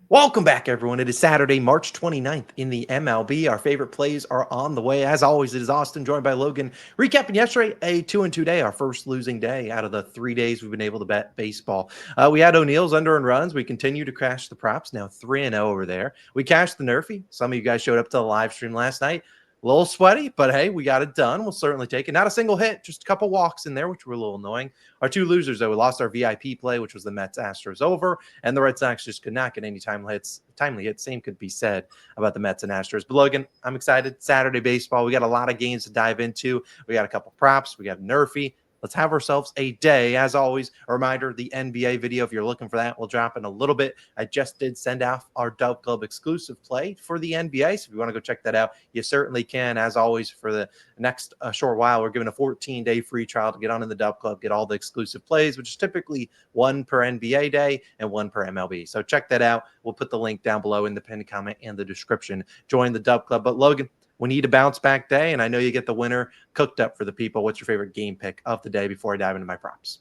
Welcome back, everyone. It is Saturday, March 29th in the MLB. Our favorite plays are on the way. As always, it is Austin, joined by Logan, recapping yesterday, a 2-2 day, our first losing day out of the 3 days we've been able to bet baseball. We had O'Neill's under and runs. We continue to crash the props, now 3-0 over there. We cashed the Nerfy. Some of you guys showed up to the live stream last night. A little sweaty, but hey, we got it done. We'll certainly take it. Not a single hit, just a couple walks in there, which were a little annoying. Our two losers, though, we lost our VIP play, which was the Mets Astros over, and the Red Sox just could not get any timely hits. Same could be said about the Mets and Astros. But Logan, I'm excited. Saturday baseball. We got a lot of games to dive into. We got a couple props. We got Nerfy. Let's have ourselves a day. As always, a reminder, the NBA video, if you're looking for that, will drop in a little bit. I just did send off our DubClub exclusive play for the NBA. So if you want to go check that out, you certainly can. As always, for the next short while, we're giving a 14-day free trial to get on in the DubClub, get all the exclusive plays, which is typically one per NBA day and one per MLB. So check that out. We'll put the link down below in the pinned comment and the description. Join the DubClub. But Logan, we need a bounce back day, and I know you get the winner cooked up for the people. What's your favorite game pick of the day before I dive into my props?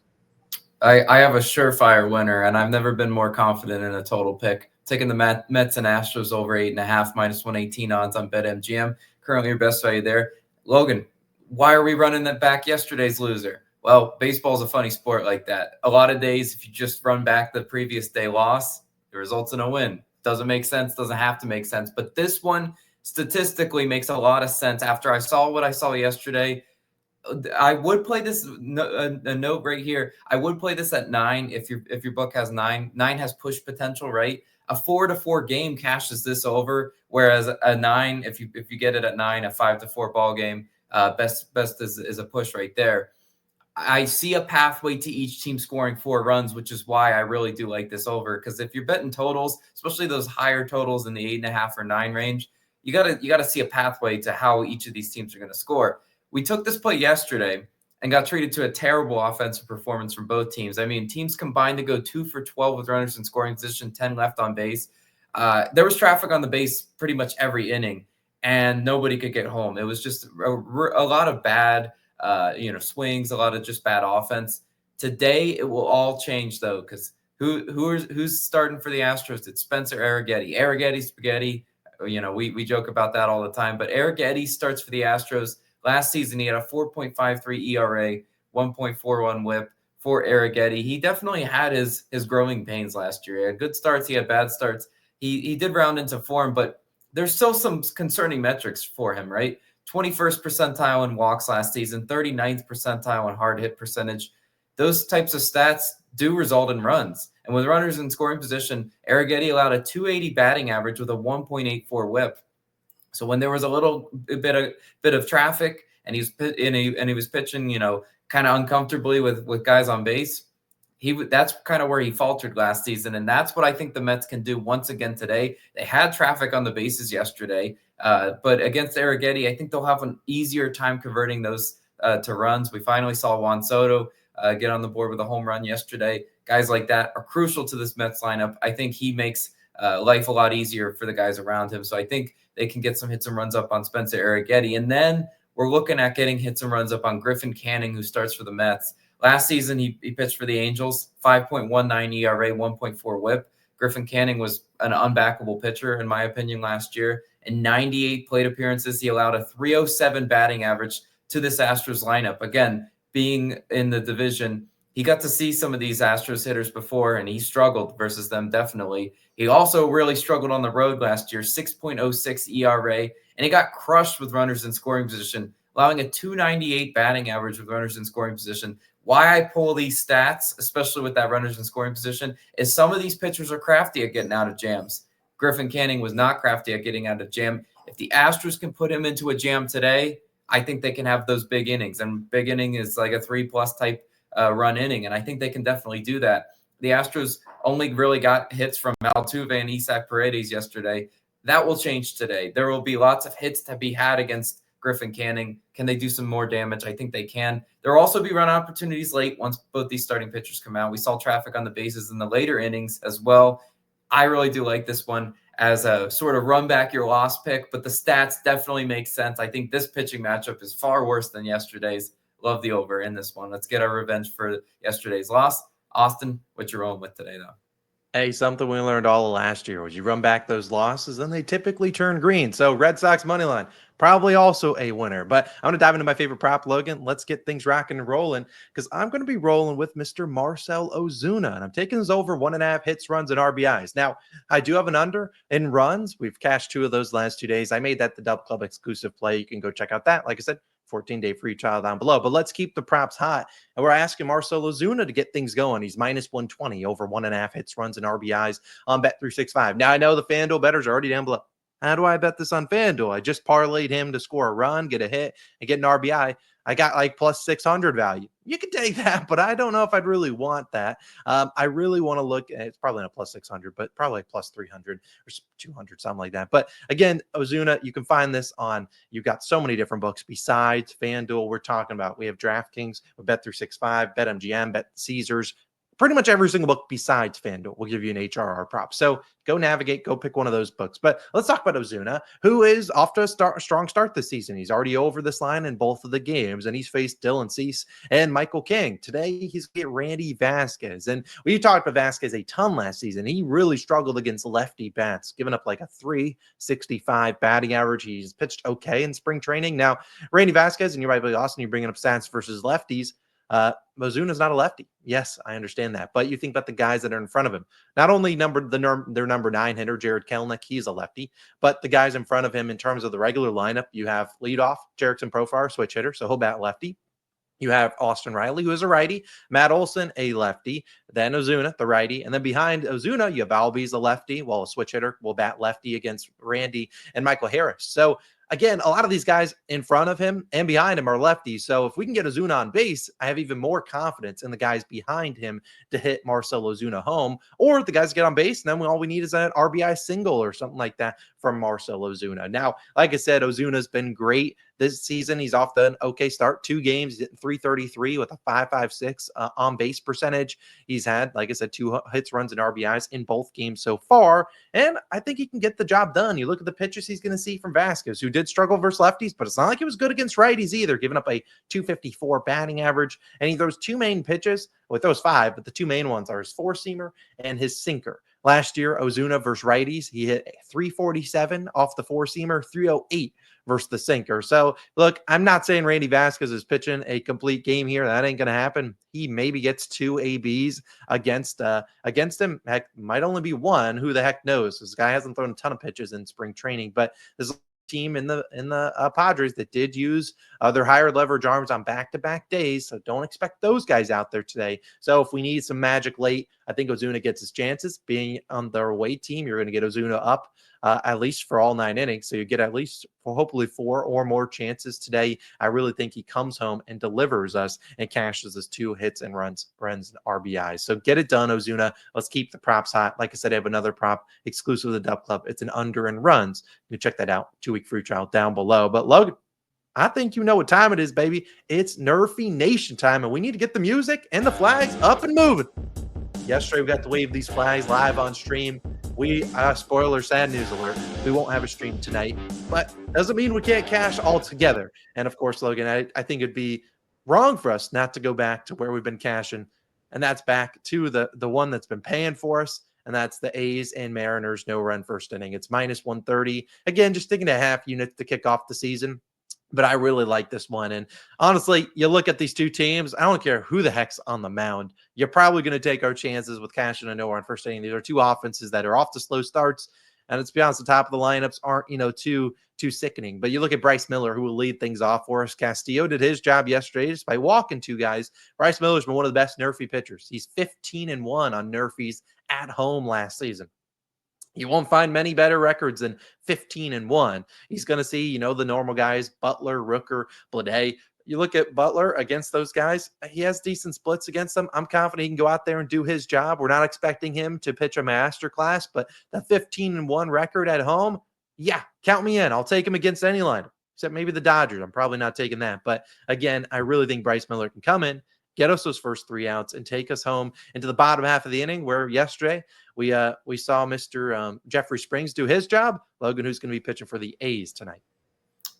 I have a surefire winner, and I've never been more confident in a total pick. Taking the Mets and Astros over 8.5, -118 odds on BetMGM. Currently your best value there. Logan, why are we running that back yesterday's loser? Well, baseball's a funny sport like that. A lot of days, if you just run back the previous day loss, it results in a win. Doesn't make sense, doesn't have to make sense. But this one statistically makes a lot of sense. After I saw what I saw yesterday, I would play this, a note right here. I would play this at 9 if your book has 9. 9 has push potential, right? A 4-4 game cashes this over, whereas a 9, if you get it at 9, a 5-4 ball game, best is a push right there. I see a pathway to each team scoring 4 runs, which is why I really do like this over. Because if you're betting totals, especially those higher totals in the 8.5 or 9 range, you gotta see a pathway to how each of these teams are going to score. We took this play yesterday and got treated to a terrible offensive performance from both teams. I mean, teams combined to go 2 for 12 with runners in scoring position, 10 left on base. There was traffic on the base pretty much every inning, and nobody could get home. It was just a lot of bad, swings, a lot of just bad offense. Today, it will all change though, because who's starting for the Astros? It's Spencer Arrighetti, spaghetti. We joke about that all the time, but Arrighetti starts for the Astros. Last season, he had a 4.53 ERA, 1.41 WHIP for Arrighetti. He definitely had his growing pains last year. He had good starts, he had bad starts. He did round into form, but there's still some concerning metrics for him, right? 21st percentile in walks last season, 39th percentile in hard hit percentage. Those types of stats do result in runs. And with runners in scoring position, Arrighetti allowed a 280 batting average with a 1.84 WHIP. So when there was a bit of traffic and he was pitching, kind of uncomfortably with guys on base, that's kind of where he faltered last season. And that's what I think the Mets can do once again today. They had traffic on the bases yesterday, but against Arrighetti, I think they'll have an easier time converting those to runs. We finally saw Juan Soto get on the board with a home run yesterday. Guys like that are crucial to this Mets lineup. I think he makes life a lot easier for the guys around him. So I think they can get some hits and runs up on Spencer Arrighetti. And then we're looking at getting hits and runs up on Griffin Canning, who starts for the Mets. Last season, he pitched for the Angels, 5.19 ERA, 1.4 WHIP. Griffin Canning was an unbackable pitcher, in my opinion, last year. In 98 plate appearances, he allowed a 307 batting average to this Astros lineup. Again, being in the division, he got to see some of these Astros hitters before, and he struggled versus them, definitely. He also really struggled on the road last year, 6.06 ERA, and he got crushed with runners in scoring position, allowing a 298 batting average with runners in scoring position. Why I pull these stats, especially with that runners in scoring position, is some of these pitchers are crafty at getting out of jams. Griffin Canning was not crafty at getting out of jam. If the Astros can put him into a jam today, I think they can have those big innings. And big inning is like a 3+ type run inning, and I think they can definitely do that. The Astros only really got hits from Altuve and Isaac Paredes yesterday. That will change today. There will be lots of hits to be had against Griffin Canning. Can they do some more damage? I think they can. There will also be run opportunities late once both these starting pitchers come out. We saw traffic on the bases in the later innings as well. I really do like this one as a sort of run back your loss pick, but the stats definitely make sense. I think this pitching matchup is far worse than yesterday's. Love the over in this one. Let's get our revenge for yesterday's loss. Austin, what you're rolling with today, though? Hey, something we learned all of last year was you run back those losses, then they typically turn green. So Red Sox money line, probably also a winner. But I'm going to dive into my favorite prop, Logan. Let's get things rocking and rolling because I'm going to be rolling with Mr. Marcell Ozuna, and I'm taking his over 1.5 hits, runs, and RBIs. Now, I do have an under in runs. We've cashed 2 of those last 2 days. I made that the DubClub exclusive play. You can go check out that. Like I said, 14-day free trial down below. But let's keep the props hot. And we're asking Marcell Ozuna to get things going. He's minus 120 over 1.5 hits, runs, and RBIs on Bet365. Now, I know the FanDuel bettors are already down below. How do I bet this on FanDuel? I just parlayed him to score a run, get a hit, and get an RBI. I got like plus 600 value. You can take that, but I don't know if I'd really want that. I really want to look at, it's probably not plus 600, but probably plus 300 or 200, something like that. But again, Ozuna, you can find this on, you've got so many different books besides FanDuel. We're talking about, we have DraftKings, Bet365, BetMGM, Bet Caesars, pretty much every single book besides FanDuel will give you an HRR prop. So go navigate, go pick one of those books. But let's talk about Ozuna, who is off to a strong start this season. He's already over this line in both of the games, and he's faced Dylan Cease and Michael King. Today, he's going to get Randy Vasquez. And we talked about Vasquez a ton last season. He really struggled against lefty bats, giving up like a 365 batting average. He's pitched okay in spring training. Now, Randy Vasquez, and you might be Austin, you're bringing up stats versus lefties. Ozuna's not a lefty. Yes, I understand that. But you think about the guys that are in front of him. Not only their number 9 hitter, Jared Kelenic, he's a lefty, but the guys in front of him in terms of the regular lineup, you have leadoff, Jerickson Profar, switch hitter, so he'll bat lefty. You have Austin Riley, who is a righty, Matt Olson, a lefty, then Ozuna, the righty, and then behind Ozuna, you have Albies, a lefty, while a switch hitter will bat lefty against Randy and Michael Harris. So again, a lot of these guys in front of him and behind him are lefties. So if we can get Ozuna on base, I have even more confidence in the guys behind him to hit Marcell Ozuna home, or the guys get on base, and then all we need is an RBI single or something like that from Marcell Ozuna. Now, like I said, Ozuna's been great this season. He's off to an okay start. 2 games, he's hitting 333 with a 5.56 on base percentage. He's had, like I said, 2 hits, runs, and RBIs in both games so far. And I think he can get the job done. You look at the pitches he's going to see from Vasquez, who did struggle versus lefties, but it's not like he was good against righties either, giving up a 254 batting average. And he throws 2 main pitches. Well, he throws 5, but the 2 main ones are his 4-seamer and his sinker. Last year, Ozuna versus righties, he hit 347 off the 4-seamer, 308 versus the sinker. So, look, I'm not saying Randy Vasquez is pitching a complete game here. That ain't going to happen. He maybe gets 2 ABs against him. Heck, might only be 1. Who the heck knows? This guy hasn't thrown a ton of pitches in spring training, but this team in the Padres that did use their higher leverage arms on back-to-back days, so don't expect those guys out there today. So if we need some magic late, I think Ozuna gets his chances. Being on their away team, you're going to get Ozuna up at least for all 9 innings, so you get at least hopefully 4 or more chances today. I really think he comes home and delivers us and cashes his 2 hits and runs and RBIs. So get it done, Ozuna. Let's keep the props hot. Like I said, I have another prop exclusive to the DubClub. It's an under and runs. You can check that out. 2-week free trial down below. But Logan, I think you know what time it is, baby. It's Nerfy Nation time, and we need to get the music and the flags up and moving. Yesterday, we got to wave these flags live on stream. Spoiler, sad news alert, we won't have a stream tonight, but doesn't mean we can't cash altogether. And of course, Logan, I think it'd be wrong for us not to go back to where we've been cashing, and that's back to the one that's been paying for us, and that's the A's and Mariners no-run first inning. It's minus 130. Again, just taking a half unit to kick off the season. But I really like this one. And honestly, you look at these 2 teams, I don't care who the heck's on the mound. You're probably going to take our chances with Cash and Anoa on first inning. These are 2 offenses that are off to slow starts. And let's be honest, the top of the lineups aren't, too sickening. But you look at Bryce Miller, who will lead things off for us. Castillo did his job yesterday just by walking 2 guys. Bryce Miller's been one of the best Nerfy pitchers. He's 15-1 on Nerfies at home last season. You won't find many better records than 15-1. He's going to see, the normal guys, Butler, Rooker, Blade. You look at Butler against those guys, he has decent splits against them. I'm confident he can go out there and do his job. We're not expecting him to pitch a masterclass, but that 15-1 record at home, yeah, count me in. I'll take him against any lineup, except maybe the Dodgers. I'm probably not taking that. But again, I really think Bryce Miller can come in, get us those first 3 outs, and take us home into the bottom half of the inning, where yesterday we saw Mr. Jeffrey Springs do his job. Logan, who's going to be pitching for the A's tonight?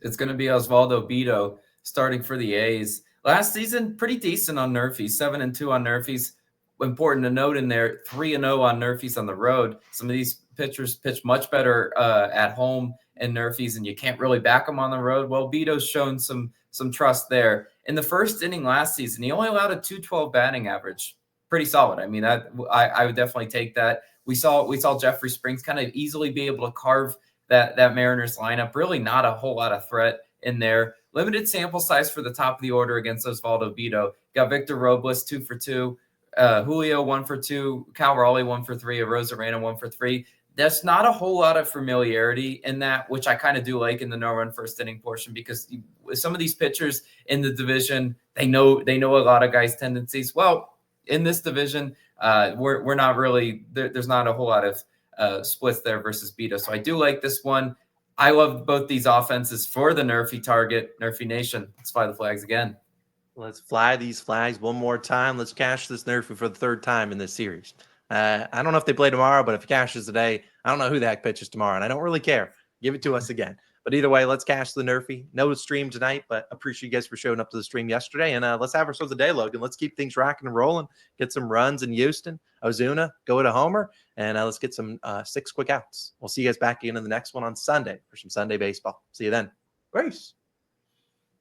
It's going to be Osvaldo Bido starting for the A's. Last season, pretty decent on Nerfies, 7-2 on Nerfies. important to note in there, 3-0 on Nerfies on the road. Some of these pitchers pitch much better at home in Nerfies, and you can't really back them on the road. Well, Vito's shown some trust there. In the first inning last season, he only allowed a 212 batting average. Pretty solid. I mean, I would definitely take that. We saw Jeffrey Springs kind of easily be able to carve that Mariners lineup. Really not a whole lot of threat in there. Limited sample size for the top of the order against Osvaldo Vito. Got Victor Robles 2 for 2. Julio 1 for 2, Cal Raleigh 1 for 3, Arozarena 1 for 3. There's not a whole lot of familiarity in that, which I kind of do like in the no-run first inning portion, because some of these pitchers in the division, they know a lot of guys' tendencies. Well, in this division, we're not really there's not a whole lot of splits there versus Vito. So I do like this one. I love both these offenses for the Nerfy target. Nerfy Nation, let's fly the flags again. Let's fly these flags one more time. Let's cash this Nerfy for the third time in this series. I don't know if they play tomorrow, but if it cashes today, I don't know who the heck pitches tomorrow, and I don't really care. Give it to us again. But either way, let's cash the Nerfy. No stream tonight, but appreciate you guys for showing up to the stream yesterday. And let's have ourselves a day, Logan. Let's keep things rocking and rolling. Get some runs in Houston, Ozuna, go to Homer, and let's get some 6 quick outs. We'll see you guys back again in the next one on Sunday for some Sunday baseball. See you then. Grace.